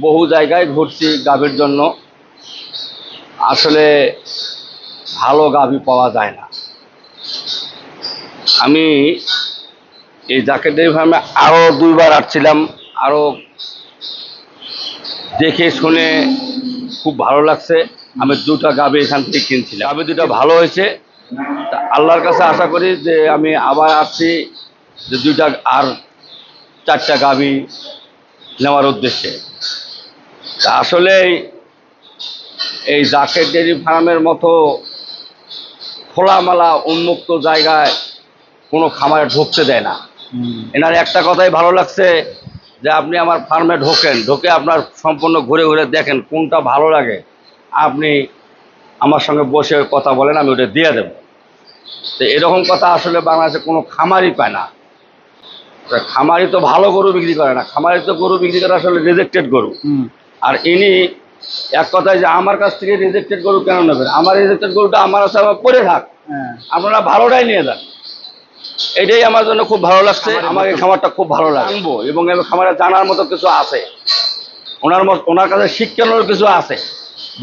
বহু জায়গায় ঘুরছি গাভীর জন্য। আসলে ভালো গাভী পাওয়া যায় না। আমি এই জাকের ডেইরি ফার্মে আরো 2বার আসছিলাম। আরো দেখে শুনে খুব ভালো লাগছে। আমি 2টা গাভী এখান থেকে কিনছিলাম। গাভী 2টা ভালো হয়েছে। তা আল্লাহর কাছে আশা করি যে আমি আবার আসছি, যে 2টা আর 4টা গাভী নেওয়ার উদ্দেশ্যে। তা আসলে এই জাকের ডেইরি ফার্মের মতো খোলামেলা উন্মুক্ত জায়গায় কোনো খামারে ঢুকতে দেয় না। এনার একটা কথাই ভালো লাগছে, যে আপনি আমার ফার্মে ঢুকে আপনার সম্পূর্ণ ঘুরে ঘুরে দেখেন কোনটা ভালো লাগে, আপনি আমার সঙ্গে বসে কথা বলেন, আমি ওটা দিয়ে দেব। তো এরকম কথা আসলে বাংলাদেশে কোনো খামারই পায় না। খামারি তো ভালো গরু বিক্রি করে না, খামারি তো গরু বিক্রি করে আসলে রিজেক্টেড গরু। আর ইনি এক কথায় যে আমার কাছ থেকে রিজেক্টেড গরু কেন নেবেন, আমার রিজেক্টেড গরুটা আমার কাছে আবার পড়ে থাক, আপনারা ভালোটাই নিয়ে যান। এটাই আমার জন্য খুব ভালো লাগছে। আমাকে খামারটা খুব ভালো লাগে জানবো, এবং খামারে জানার মতো কিছু আছে, ওনার কাছে শিক্ষানোর কিছু আছে।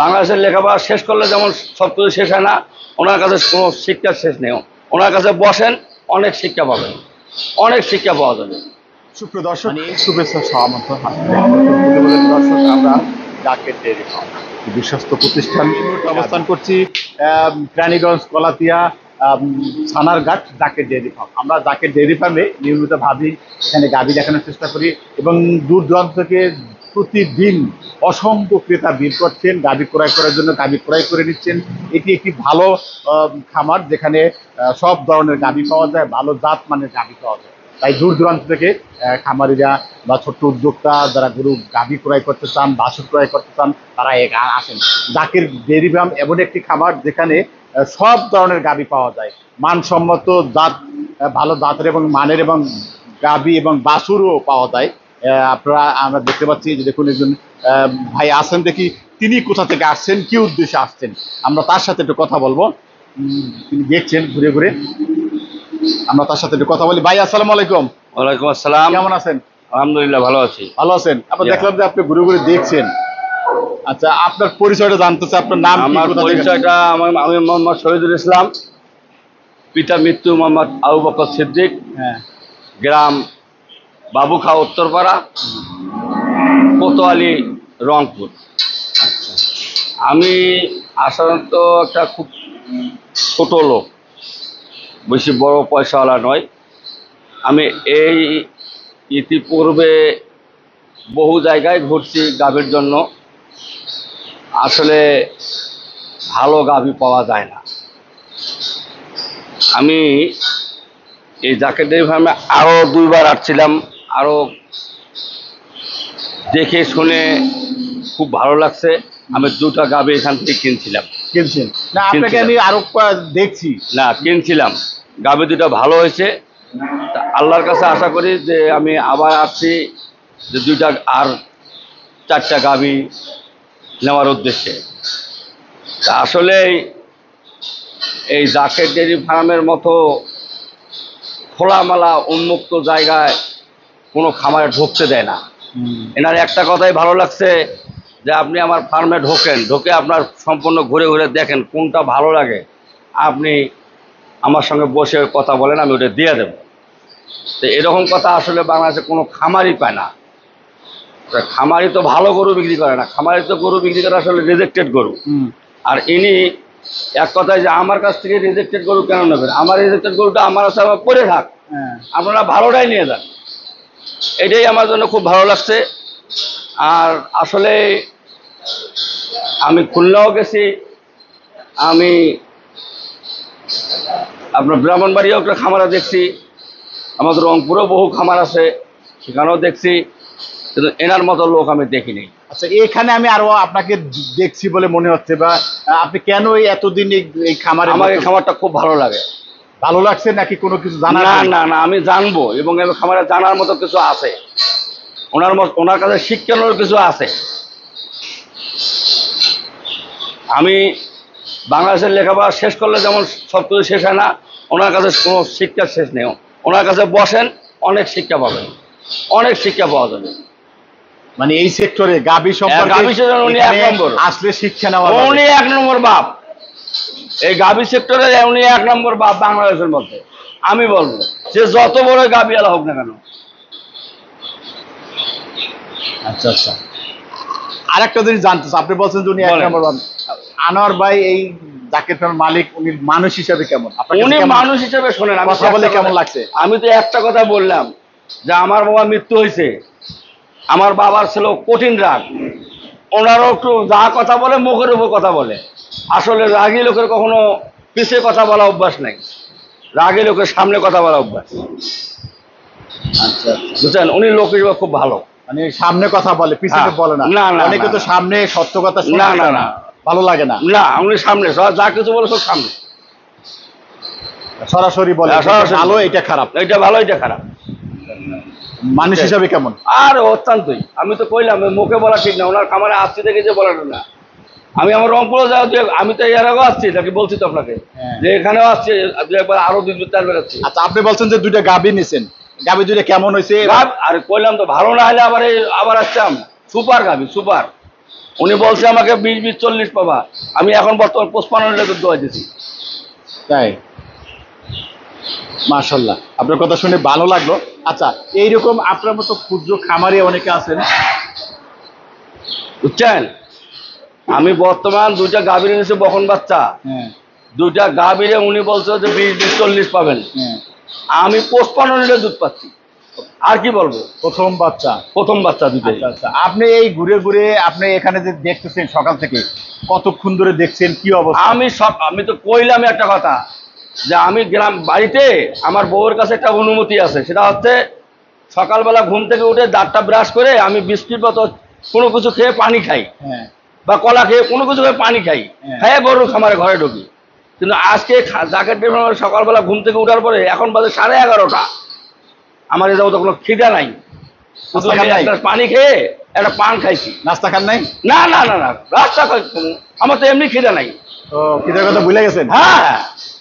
বাংলাদেশের লেখাপড়া শেষ করলে যেমন সব কিছু শেষ হয় না, ওনার কাছে কোনো শিক্ষার শেষ নেই। ওনার কাছে বসেন, অনেক শিক্ষা পাবেন, অনেক শিক্ষা পাওয়া যাবে। সুপ্রিয় দর্শক, শুভেচ্ছা সহমত দর্শক, আমরা জাকের ডেইরি ফার্ম বিশ্বস্ত প্রতিষ্ঠান অবস্থান করছি প্রাণীগঞ্জ কলাতিয়া ছানারঘাট জাকের ডেইরি ফার্ম। আমরা জাকের ডেইরি ফার্মে নিয়মিত ভাবি এখানে গাভী দেখানোর চেষ্টা করি, এবং দূর দূরান্ত থেকে প্রতিদিন অসংখ্য ক্রেতা ভিড় করছেন গাভী ক্রয় করার জন্য, গাভী ক্রয় করে নিচ্ছেন। এটি একটি ভালো খামার, যেখানে সব ধরনের গাভী পাওয়া যায়, ভালো জাত মানের গাভী পাওয়া যায়। তাই দূর দূরান্ত থেকে খামারিরা বা ছোট্ট উদ্যোক্তা যারা গরু গাভী ক্রয় করতে চান, বাছুর ক্রয় করতে চান, তারা আসেন। জাকের ডেইরি ফার্ম এমন একটি খামার যেখানে সব ধরনের গাভী পাওয়া যায়, মানসম্মত জাত, ভালো জাতের এবং মানের, এবং গাভী এবং বাছুরও পাওয়া যায়। আপনারা আমরা দেখতে পাচ্ছি যে দেখুন একজন ভাই আসেন, দেখি তিনি কোথা থেকে আসছেন, কি উদ্দেশ্যে আসছেন, আমরা তার সাথে একটু কথা বলবো। তিনি দেখছেন ঘুরে ঘুরে, আমরা তার সাথে একটু কথা বলি। ভাই আসসালামু আলাইকুম। ওয়ালাইকুম আসসালাম। কেমন আছেন? আলহামদুলিল্লাহ, ভালো আছি। ভালো আছেন? আমরা দেখলাম যে আপনি ঘুরে ঘুরে দেখছেন। আচ্ছা, আপনার পরিচয়টা জানতে চাই, আপনার নাম কি? আমার পরিচয়টা, আমি মোহাম্মদ শহীদুল ইসলাম, পিতা মৃত্যু মোহাম্মদ আবু বকর সিদ্দিক, গ্রাম বাবুখা উত্তরপাড়া, কোতোয়ালি, রংপুর। আমি সাধারণত একটা খুব ছোট লোক, বেশি বড় পয়সাওয়ালা নয়। আমি এই ইতিপূর্বে বহু জায়গায় ঘুরছি গাভীর জন্য। আসলে ভালো গাভী পাওয়া যায় না। আমি এই জাকের ডেইরি ফার্মে আরো 2বার আসছিলাম। আরো দেখে শুনে খুব ভালো লাগছে। আমি 2টা গাভী এখান থেকে কিনছিলাম। না, আপনাকে আমি আরো দেখছি। না, কিনছিলাম। গাভী 2টা ভালো হয়েছে। তা আল্লাহর কাছে আশা করি যে আমি আবার আসছি, যে 2টা আর 4টা গাভী নেওয়ার উদ্দেশ্যে। তা আসলে এই জাকের ডেইরি ফার্মের মতো খোলামেলা উন্মুক্ত জায়গায় কোনো খামারে ঢুকতে দেয় না। এনার একটা কথাই ভালো লাগছে, যে আপনি আমার ফার্মে ঢুকে আপনার সম্পূর্ণ ঘুরে ঘুরে দেখেন কোনটা ভালো লাগে, আপনি আমার সঙ্গে বসে কথা বলেন, আমি ওটা দিয়ে দেব। তো এরকম কথা আসলে বাংলাদেশে কোনো খামারই পায় না। খামারি তো ভালো গরু বিক্রি করে না, খামারি তো গরু বিক্রি করে আসলে রিজেক্টেড গরু। আর ইনি এক কথায় যে আমার কাছ থেকে রিজেক্টেড গরু কেন নেবেন, আমার রিজেক্টেড গরুটা আমার কাছে আবার পড়ে থাক, আপনারা ভালোটাই নিয়ে যান। এটাই আমার জন্য খুব ভালো লাগছে। আর আসলে আমি খুলনাও গেছি, আমি আপনার ব্রাহ্মণবাড়িয়াও একটা খামারে দেখছি, আমাদের রংপুরেও বহু খামার আছে, সেখানেও দেখছি, কিন্তু এনার মতো লোক আমি দেখিনি। আচ্ছা, এখানে আমি আরো আপনাকে দেখছি বলে মনে হচ্ছে, বা আপনি কেন এতদিন এই খামারে? আমার এই খামারটা খুব ভালো লাগে। ভালো লাগছে নাকি কোনো কিছু জানার? না না না, আমি জানবো, এবং খামারে জানার মতো কিছু আছে, ওনার কাছে শিক্ষানোর কিছু আছে। আমি বাংলাদেশের লেখাপড়া শেষ করলে যেমন সব কিছু শেষ হয় না, ওনার কাছে কোনো শিক্ষার শেষ নেই। ওনার কাছে বসেন, অনেক শিক্ষা পাবেন, অনেক শিক্ষা পাওয়া যাবে। মানে এই সেক্টরে গাবি সম্পর্কে গাভী সেক্টরে উনি এক এখানে নম্বর। আসলে শিক্ষা নেওয়া উনি 1 নম্বর বাপ। এই গাভী সেক্টরে উনি 1 নম্বর বাপ বাংলাদেশের মধ্যে। আমি বলবো যে যত বড় গাভীওয়ালা হোক না কেন। আচ্ছা আচ্ছা। আরেকটা জিনিস জানতে চাই, আপনি বলছেন যে উনি 1 বলেন। নম্বর বাপ। আনোয়ার ভাই এই জাকের ফার্মের মালিক, উনি মানুষ হিসেবে কেমন? আপনার কাছে উনি কেমন- মানুষ হিসেবে শোনেন, আমি কথা বলে কেমন লাগছে? আমি তো একটা কথা বললাম যে আমার বাবা মৃত্যু হয়েছে, আমার বাবার ছিল কঠিন রাগ। ওনারও একটু যা কথা বলে মুখের উপর কথা বলে। আসলে রাগী লোকের কখনো পিছে কথা বলা অভ্যাস নাই, রাগী লোকের সামনে কথা বলা অভ্যাস। আচ্ছা আচ্ছা। বুঝছেন, উনি লোক হিসেবে খুব ভালো। মানে সামনে কথা বলে, পিছনে হ্যাঁ। বলে না। না, না, অনেকে না, তো না। সামনে সত্য কথা শুনতে না, না, চায় না। ভালো লাগে না। না, উনি সামনে যা কিছু বলে সব সামনে। সরাসরি বলে হ্যাঁ, সরাসরি। এটা ভালো এটা খারাপ। এটা ভালো এটা খারাপ। মানুষ হিসাবে কেমন? আর অত্যন্তই, আমি তো কইলাম মুখে বলা ঠিক না, ওনার খামারে আসছি দেখে যে বলাটা না। আমি আমার রংপুরে যাওয়া, আমি তো এর আগেও আসছি, তাকে বলছি তো আপনাকে হ্যাঁ। যে এখানেও আসছি, একবার আরো 2-4 বার আসছি। আচ্ছা, আপনি বলছেন যে 2টা গাবি নিছেন, গাবি 2টা কেমন হয়েছে? আর কইলাম তো ভালো না হলে আবার আসতাম। সুপার গাবি, সুপার। উনি বলছে আমাকে 20-40 পাবা, আমি এখন বর্তমান 55 লিটার দুধ দোয়াইতেছি। তাই, মাশাআল্লাহ, আপনার কথা শুনে ভালো লাগলো। আচ্ছা, এইরকম আপনার মতো ক্ষুদ্র খামারি অনেকে আছেন, বুঝছেন, আমি বর্তমান 2টা গাভীর নিচে বকন বাচ্চা, হ্যাঁ 2টা গাভীরে উনি বলছে যে 20-40 পাবেন, হ্যাঁ, আমি 55 লিটার দুধ পাচ্ছি। আর কি বলবো, প্রথম বাচ্চা। প্রথম বাচ্চা দুটোই। আচ্ছা আচ্ছা, আপনি এই ঘুরে ঘুরে আপনি এখানে যে দেখতেছেন সকাল থেকে, কতক্ষণ ধরে দেখছেন, কি অবস্থা? আমি তো কইলাম একটা কথা যে আমি গ্রাম বাড়িতে আমার বউয়ের কাছে একটা অনুমতি আছে, সেটা হচ্ছে সকালবেলা ঘুম থেকে উঠে দাঁতটা ব্রাশ করে আমি বিস্কিট বা কোনো কিছু খেয়ে পানি খাই, হ্যাঁ বা কলা খেয়ে কোনো কিছু খেয়ে পানি খাই, হ্যাঁ। খেয়ে গরুর খামারে ঘরে ঢুকি। কিন্তু আজকে জাকেট সকালবেলা ঘুম থেকে উঠার পরে এখন বাজে 11:30, আমার এ যাবো তো কোনো খিদা নাই, শুধু নাস্তা খান নাই? একটা পানি খেয়ে একটা পান খাইছি। নাস্তা খান নাই? না না না না, রাস্তা আমার তো এমনি খিদা নাই। তো কিটার কথা ভুলে গেছেন? হ্যাঁ,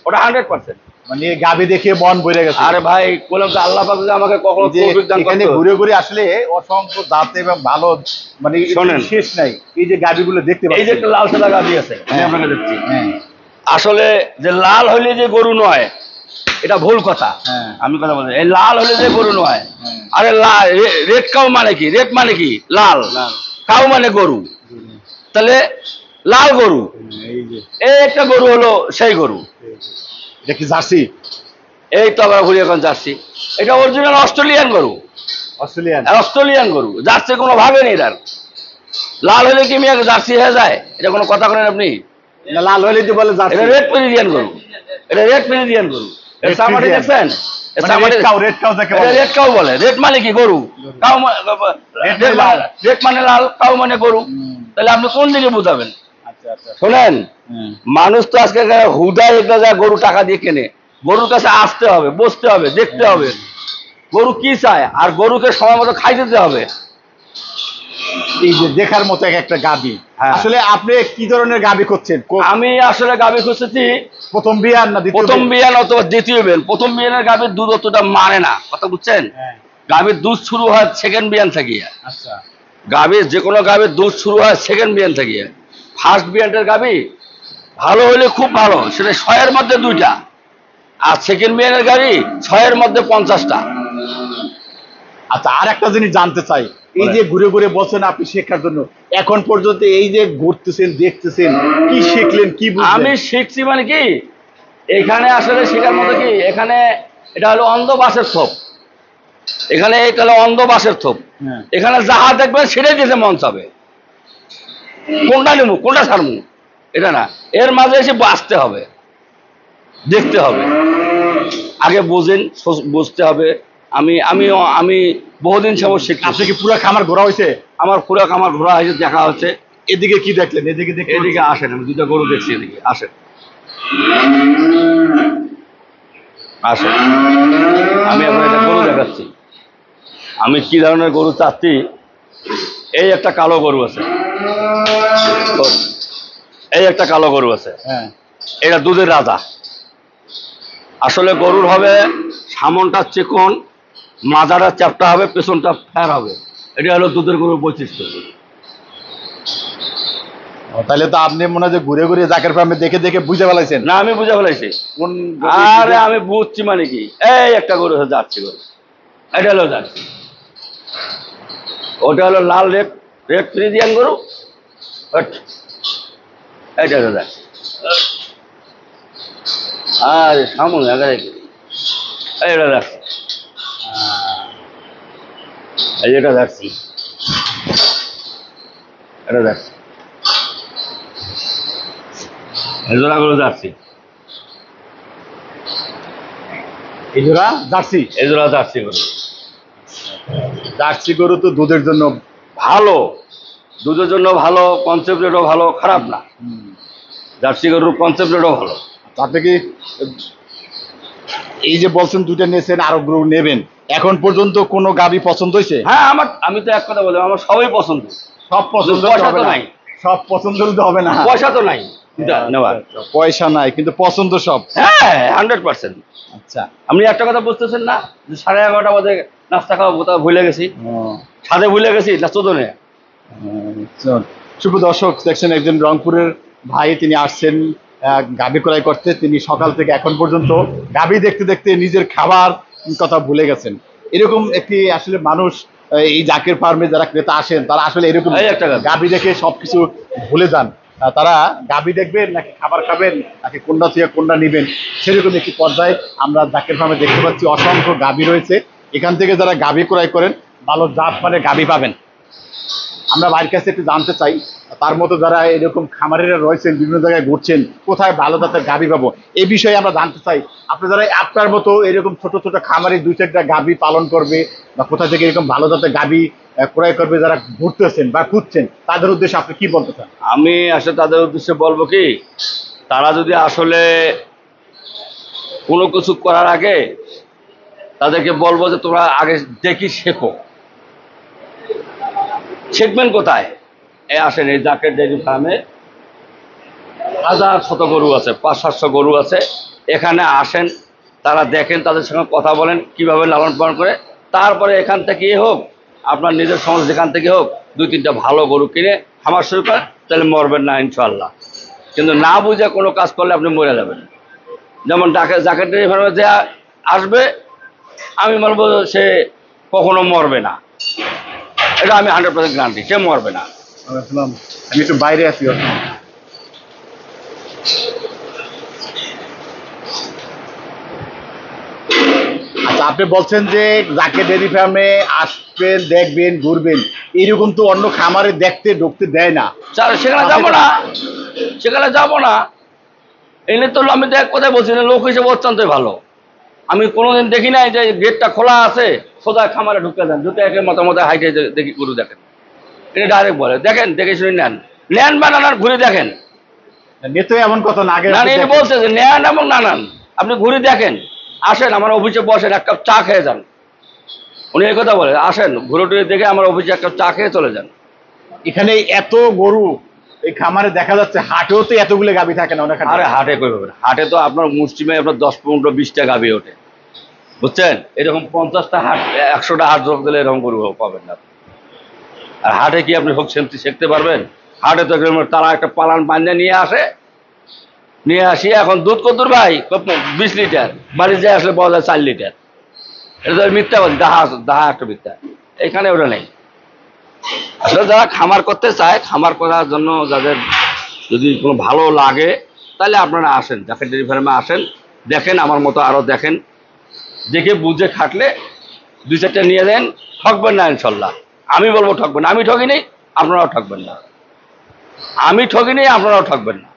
ওটা 100%। মানে এই গাবি দেখে মন ভরে গেছে। আরে ভাই, বললাম তো আল্লাহ পাক যদি আমাকে কখনো যে তৌফিক দান এখানে করতো। ঘুরে ঘুরে আসলে অসংখ্য জাত এবং ভালো, মানে শোনেন। শেষ নাই। এই যে গাবিগুলো দেখতে এই যে পাচ্ছেন, একটা লাল সাদা গাভী আছে, আমি হ্যাঁ। আপনাকে দেখছি। হ্যাঁ আসলে যে লাল হইলে যে গরু নয়, এটা ভুল কথা। হ্যাঁ। আমি কথা বলছি, এই লাল হইলে যে গরু নয়। হ্যাঁ। আরে লাল, রেড কাউ মানে কি? রেড মানে কি? লাল। কাউ মানে গরু, তাহলে লাল গরু। এই যে এই একটা গরু হলো সেই গরু। এটা কি জার্সি? এই তো আমরা ঘুরি এখন জার্সি। এটা অরিজিনাল অস্ট্রেলিয়ান গরু, অস্ট্রেলিয়ান? অস্ট্রেলিয়ান গরু। জার্সি কোনো ভাবে নেই তার। লাল হলে কি মেয়ে জার্সি হয়ে যায়? এটা কোনো কথা বলেন আপনি? না, লাল হলে তো বলে জার্সি। এটা রেড পেরিজিয়ান গরু, এটা রেড পেরিজিয়ান গরু। এর Red সামারি Persian। দেখছেন? এর মানে summary- red cow, red cow যাকে এটা বলে। রেড কাউ বলে। রেড মানে কি? গরু। কাউ Red মানে লাল। রেড মানে লাল, কাউ মানে গরু। তাহলে আপনি কোন দিকে বুঝাবেন? আচ্ছা আচ্ছা। শোনেন, হ্যাঁ। মানুষ তো আজকে হুদায় একটা যা গরু টাকা দিয়ে কেনে, গরুর কাছে আসতে হবে, বসতে হবে, দেখতে হবে গরু কি চায়, আর গরুকে সময় মতো খাইতে দিতে হবে। এই যে দেখার মতো একটা গাবি। হ্যাঁ। আসলে আপনি কি ধরনের গাবি করছেন? আমি আসলে গাভী খুঁজতেছি প্রথম বিয়ান না দ্বিতীয় প্রথম বিয়ান? বিয়ান অথবা দ্বিতীয় বিয়ান। প্রথম বিয়ানের গাভীর দুধ অতটা মানে না, কথা বুঝছেন? হ্যাঁ। গাভীর দুধ শুরু হয় সেকেন্ড বিয়ান থেকে। আচ্ছা। গাভীর যে কোনো গাভীর দুধ শুরু হয় সেকেন্ড বিয়ান থেকে। ফার্স্ট বিয়ানটার গাভী ভালো হলে খুব ভালো, সেটা 6-এর মধ্যে 2টা, আর সেকেন্ড বিয়ানের গাভী 6-এর মধ্যে 50টা। আচ্ছা, আর একটা জিনিস জানতে চাই, এই যে ঘুরে ঘুরে বলছেন আপনি শেখার জন্য, এখন পর্যন্ত এই যে ঘুরতেছেন দেখতেছেন, কি শিখলেন, কি বুঝলেন? আমি শিখছি মানে কি, এখানে আসলে শেখার মতো কি, এখানে এটা হলো অন্ধ বাঁশের থোপ। এখানে এটা হলো অন্ধ বাঁশের থোপ। হ্যাঁ। এখানে যাহা দেখবেন সেটাই দিতে মন চাবে, কোনটা নেবো কোনটা ছাড়বো এটা না, এর মাঝে এসে বাঁচতে হবে, দেখতে হবে, আগে বোঝেন, বুঝতে হবে। আমি বহুদিন সব শিখছি। আপনি কি পুরো খামার ঘোরা হয়েছে? আমার পুরো আমার ঘোরা হয়েছে, দেখা হচ্ছে। এদিকে কি দেখলেন? এদিকে দেখে এদিকে আসেন, আমি 2টা গরু দেখছি, এদিকে আসেন, আসেন, আমি আপনার একটা গরু দেখাচ্ছি। আমি কি ধরনের গরু চাচ্ছি। এই একটা কালো গরু আছে, এই একটা কালো গরু আছে, হ্যাঁ। এটা দুধের রাজা। আসলে গরুর হবে সামনটা চিকন, মাজাটা চ্যাপটা হবে, পেছনটা ফ্যার হবে, এটা হলো দুধের গরুর বৈশিষ্ট্য। তাহলে তো আপনি মনে হয় যে ঘুরে ঘুরে জাকের ফার্মে দেখে দেখে বুঝে ফেলাইছেন না আমি বুঝে ফেলাইছি। কোন আরে আমি বুঝছি মানে কি, এই একটা গরু যাচ্ছি গরু, এটা হলো যাচ্ছি, ওটা হলো লাল রেড রেড ফ্রিজিয়ান গরু, এটা হলো যাচ্ছি। আরে সামনে আগে এটা যাচ্ছি, এই এটা যাচ্ছি, এটা যাচ্ছি, এই জোড়াগুলো যাচ্ছি, এই জোড়া জার্সি। এই জোড়া যাচ্ছি গরু। জার্সি গরু তো দুধের জন্য ভালো, দুধের জন্য ভালো, কনসেপ্ট রেটও ভালো, খারাপ না। জার্সি গরুর কনসেপ্ট রেটও ভালো। আপনি কি এই যে বলছেন দুইটা নিয়েছেন আরো গরু নেবেন, এখন পর্যন্ত কোনো গাবি পছন্দ হয়েছে? হ্যাঁ আমি তো এক কথা বলি, আমার সবই পছন্দ। সব পছন্দ পয়সা হবে তো না। নাই, সব পছন্দ হলে হবে না। পয়সা তো নাই নেওয়ার। পয়সা নাই কিন্তু পছন্দ সব। হ্যাঁ 100%। আচ্ছা, আপনি একটা কথা বুঝতেছেন না যে 11:30 বাজে নাস্তা খাওয়া বোতা ভুলে গেছি, ছাদে ভুলে গেছি না চোদনে। শুভ দর্শক দেখছেন একজন রংপুরের ভাই, তিনি আসছেন গাভী ক্রয় করতে। তিনি সকাল থেকে এখন পর্যন্ত গাভী দেখতে দেখতে নিজের খাবার কথা ভুলে গেছেন। এরকম একটি আসলে মানুষ এই জাকের ফার্মে যারা ক্রেতা আসেন তারা আসলে এরকম এই একটা কথা। গাভী দেখে সবকিছু ভুলে যান। তারা গাভী দেখবেন নাকি খাবার খাবেন নাকি কোনটা থেকে কোনটা নেবেন, সেরকম একটি পর্যায়ে আমরা জাকের ফার্মে দেখতে পাচ্ছি। অসংখ্য গাভী রয়েছে, এখান থেকে যারা গাভী ক্রয় করেন ভালো জাত মানে গাভী পাবেন। আমরা ভাইয়ের কাছে একটু জানতে চাই, তার মতো যারা এরকম খামারিরা রয়েছেন বিভিন্ন জায়গায় ঘুরছেন, কোথায় ভালো জাতের গাভী পাবো এই বিষয়ে আমরা জানতে চাই। আপনি যারা আপনার মতো এরকম ছোট ছোট খামারি 2-4টা গাভী পালন করবে বা কোথা থেকে এরকম ভালো জাতের গাভী ক্রয় করবে যারা ঘুরতেছেন বা খুঁজছেন, তাদের উদ্দেশ্যে আপনি কি বলতে চান? আমি আসলে তাদের উদ্দেশ্যে বলবো কি, তারা যদি আসলে কোনো কিছু করার আগে তাদেরকে বলবো যে তোমরা আগে দেখি শেখো। শিখবেন কোথায়? আসেন এই জাকের ডেইরি ফার্মে হাজার শত গরু আছে, 500-700 গরু আছে। এখানে আসেন, তারা দেখেন, তাদের সঙ্গে কথা বলেন কিভাবে লালন পালন করে। তারপরে এখান থেকেই হোক, আপনার নিজের সমাজ যেখান থেকে হোক 2-3টা ভালো গরু কিনে খামার শুরু করেন, তাহলে মরবেন না ইনশাল্লাহ। কিন্তু না বুঝে কোনো কাজ করলে আপনি মরে যাবেন। যেমন জাকের ডেইরি ফার্মে যে আসবে, আমি বলবো সে কখনো মরবে না, এটা আমি 100% গ্যারান্টি, সে মরবে না। আমি একটু বাইরে আছি। আচ্ছা, আপনি বলছেন যে জাকের ডেইরি ফার্মে আসবেন, দেখবেন, ঘুরবেন, এরকম তো অন্য খামারে দেখতে ঢুকতে দেয় না। সেখানে যাবো না, সেখানে যাবো না। এনে তো আমি তো এক কথাই বলছি না, লোক হিসেবে অত্যন্তই ভালো। আমি কোনোদিন দেখি নাই যে গেটটা খোলা আছে সোজা খামারে ঢুকে দেন, ঢুকে একে মতামত হাইটে দেখি গরু দেখেন। এটা ডাইরেক্ট বলে দেখেন, দেখে শুনে নেন, নেন বা নানান ঘুরে দেখেন। নিতে এমন কথা না, আগে না এটা বলছে যে নেন এবং নানান, আপনি ঘুরে দেখেন। আসেন আমার অফিসে বসেন, এক কাপ চা খেয়ে যান। উনি এই কথা বলে, আসেন ঘুরে টুরে দেখে আমার অফিসে এক কাপ চা খেয়ে চলে যান। এখানে এত গরু এই খামারে দেখা যাচ্ছে, হাটেও তো এতগুলো গাভী থাকে না অনেক। আরে হাটে কই পাবেন, হাটে তো আপনার মুষ্টিমে আপনার 10-15-20টা গাভী ওঠে, বুঝছেন? এরকম 50টা হাট 100টা হাট যোগ দিলে এরকম গরু পাবেন না। আর হাটে কি আপনি হোক শিখতে পারবেন? হাটে তো তারা একটা পালান বান্ধা নিয়ে আসে, নিয়ে আসি। এখন দুধ কত ভাই? 20 লিটার, বাড়ি যায় আসলে পাওয়া যায় 4 লিটার। এটা তো মিথ্যা বলছি, দাহা একটা মিথ্যা। এখানে ওটা নেই। আসলে যারা খামার করতে চায়, খামার করার জন্য যাদের যদি কোনো ভালো লাগে, তাহলে আপনারা আসেন, জাকের ডেইরি ফার্মে আসেন, দেখেন, আমার মতো আরও দেখেন, দেখে বুঝে খাটলে 2-4টা নিয়ে দেন, ঠকবেন না ইনশাল্লাহ। আমি বলবো ঠকবেন না, আমি ঠকি নেই, আপনারাও ঠকবেন না। আমি ঠকি নেই, আপনারাও ঠকবেন না।